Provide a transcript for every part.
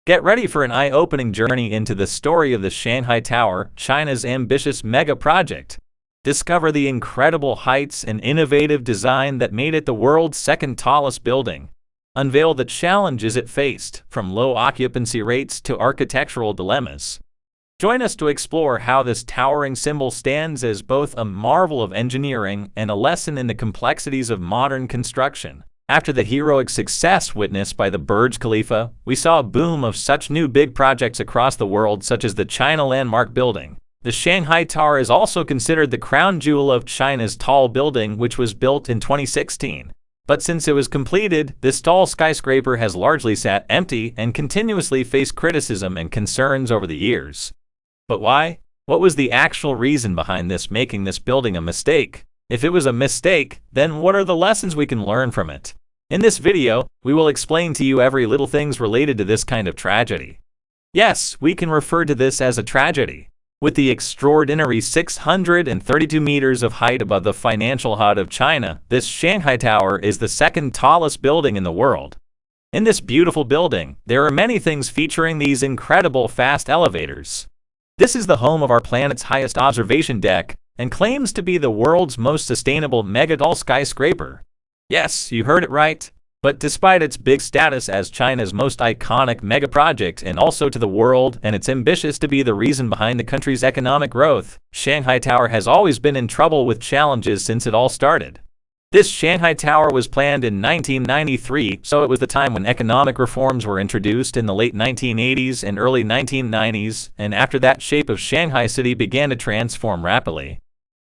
Get ready for an eye-opening journey into the story of the Shanghai Tower, China's ambitious mega project. Discover the incredible heights and innovative design that made it the world's second tallest building. Unveil the challenges it faced, from low occupancy rates to architectural dilemmas. Join us to explore how this towering symbol stands as both a marvel of engineering and a lesson in the complexities of modern construction. After the heroic success witnessed by the Burj Khalifa, we saw a boom of such new big projects across the world, such as the China Landmark Building. The Shanghai Tower is also considered the crown jewel of China's tall building, which was built in 2016. But since it was completed, this tall skyscraper has largely sat empty and continuously faced criticism and concerns over the years. But why? What was the actual reason behind this, making this building a mistake? If it was a mistake, then what are the lessons we can learn from it? In this video, we will explain to you every little things related to this kind of tragedy. Yes, we can refer to this as a tragedy. With the extraordinary 632 meters of height above the financial hub of China, this Shanghai Tower is the second tallest building in the world. In this beautiful building, there are many things featuring these incredible fast elevators. This is the home of our planet's highest observation deck, and claims to be the world's most sustainable mega-tall skyscraper. Yes, you heard it right. But despite its big status as China's most iconic mega project and also to the world, and it's ambitious to be the reason behind the country's economic growth, Shanghai Tower has always been in trouble with challenges since it all started. This Shanghai Tower was planned in 1993, so it was the time when economic reforms were introduced in the late 1980s and early 1990s, and after that shape of Shanghai city began to transform rapidly.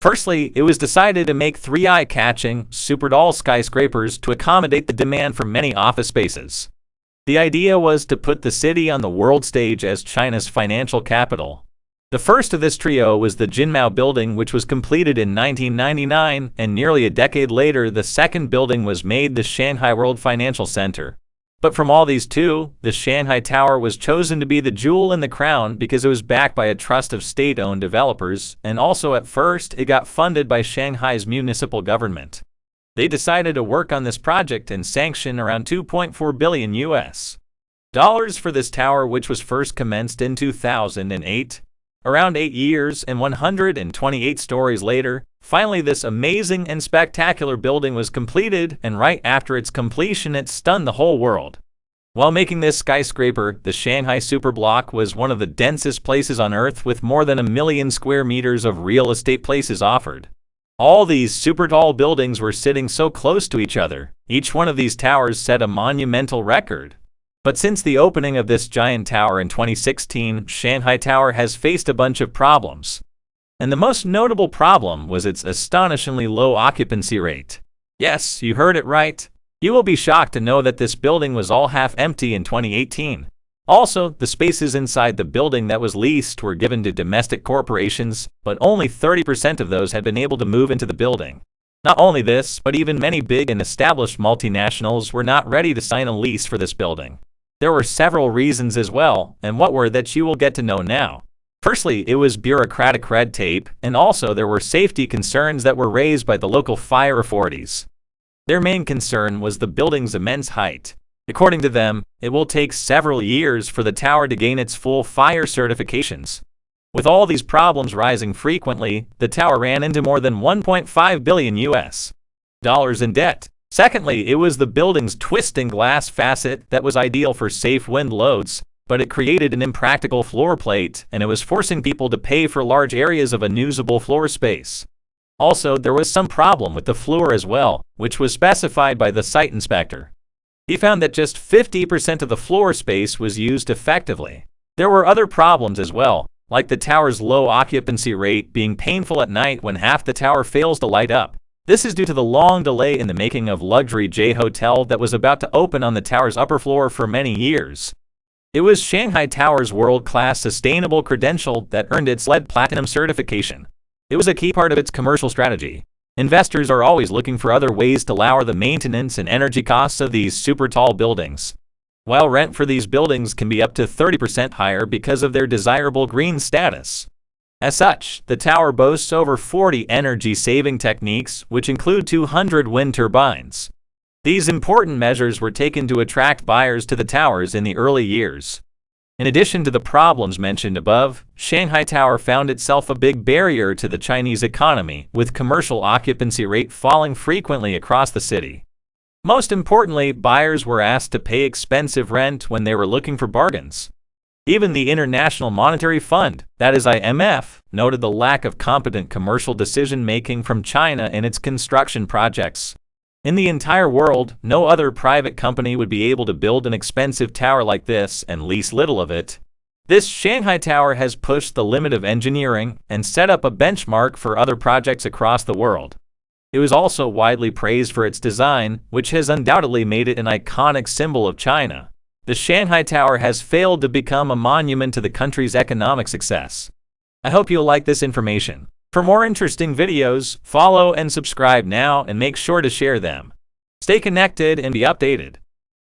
Firstly, it was decided to make three eye-catching, super tall skyscrapers to accommodate the demand for many office spaces. The idea was to put the city on the world stage as China's financial capital. The first of this trio was the Jinmao Building, which was completed in 1999, and nearly a decade later the second building was made, the Shanghai World Financial Center. But from all these two, the Shanghai Tower was chosen to be the jewel in the crown because it was backed by a trust of state-owned developers, and also at first it got funded by Shanghai's municipal government. They decided to work on this project and sanction around $2.4 billion US dollars for this tower, which was first commenced in 2008. Around 8 years and 128 stories later, finally this amazing and spectacular building was completed, and right after its completion it stunned the whole world. While making this skyscraper, the Shanghai Superblock was one of the densest places on Earth, with more than 1 million square meters of real estate places offered. All these super tall buildings were sitting so close to each other. Each one of these towers set a monumental record. But since the opening of this giant tower in 2016, Shanghai Tower has faced a bunch of problems. And the most notable problem was its astonishingly low occupancy rate. Yes, you heard it right. You will be shocked to know that this building was all half empty in 2018. Also, the spaces inside the building that was leased were given to domestic corporations, but only 30% of those had been able to move into the building. Not only this, but even many big and established multinationals were not ready to sign a lease for this building. There were several reasons as well, and what were that you will get to know now. Firstly, it was bureaucratic red tape, and also there were safety concerns that were raised by the local fire authorities. Their main concern was the building's immense height. According to them, it will take several years for the tower to gain its full fire certifications. With all these problems rising frequently, the tower ran into more than $1.5 billion US dollars in debt. Secondly, it was the building's twisting glass facet that was ideal for safe wind loads, but it created an impractical floor plate, and it was forcing people to pay for large areas of unusable floor space. Also, there was some problem with the floor as well, which was specified by the site inspector. He found that just 50% of the floor space was used effectively. There were other problems as well, like the tower's low occupancy rate being painful at night when half the tower fails to light up. This is due to the long delay in the making of Luxury J Hotel that was about to open on the tower's upper floor for many years. It was Shanghai Tower's world-class sustainable credential that earned its lead platinum certification. It was a key part of its commercial strategy. Investors are always looking for other ways to lower the maintenance and energy costs of these super tall buildings. While rent for these buildings can be up to 30% higher because of their desirable green status. As such, the tower boasts over 40 energy-saving techniques, which include 200 wind turbines. These important measures were taken to attract buyers to the towers in the early years. In addition to the problems mentioned above, Shanghai Tower found itself a big barrier to the Chinese economy, with commercial occupancy rate falling frequently across the city. Most importantly, buyers were asked to pay expensive rent when they were looking for bargains. Even the International Monetary Fund, that is IMF, noted the lack of competent commercial decision-making from China in its construction projects. In the entire world, no other private company would be able to build an expensive tower like this and lease little of it. This Shanghai Tower has pushed the limit of engineering and set up a benchmark for other projects across the world. It was also widely praised for its design, which has undoubtedly made it an iconic symbol of China. The Shanghai Tower has failed to become a monument to the country's economic success. I hope you'll like this information. For more interesting videos, follow and subscribe now and make sure to share them. Stay connected and be updated.